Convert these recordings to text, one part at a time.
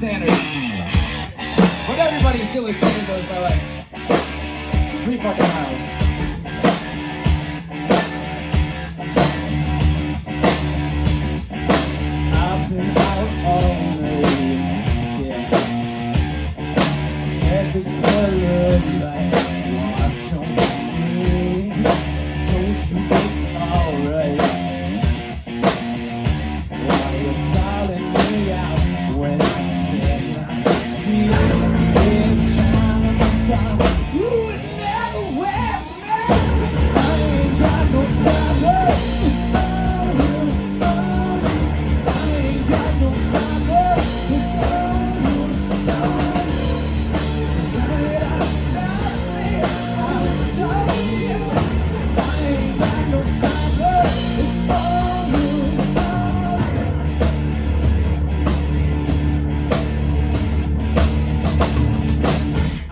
But everybody's still excited those by like 3 fucking miles. I've been out all night, yeah. Had the color light wash on me. Don't you it's alright? Why you calling me out when I cannot speak? It's time to come. You would never wear me. I ain't got no problem. I ain't got no problem.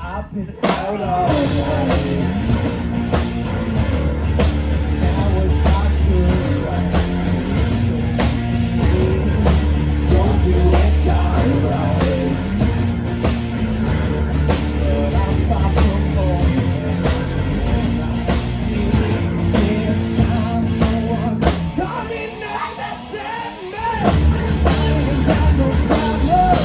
I've been out all night. Now it's doctor's right. Don't do it alright. But I'm far from home. It's time no one coming out to save me. I ain't got no problem.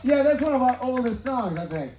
Yeah, that's one of our oldest songs, I think.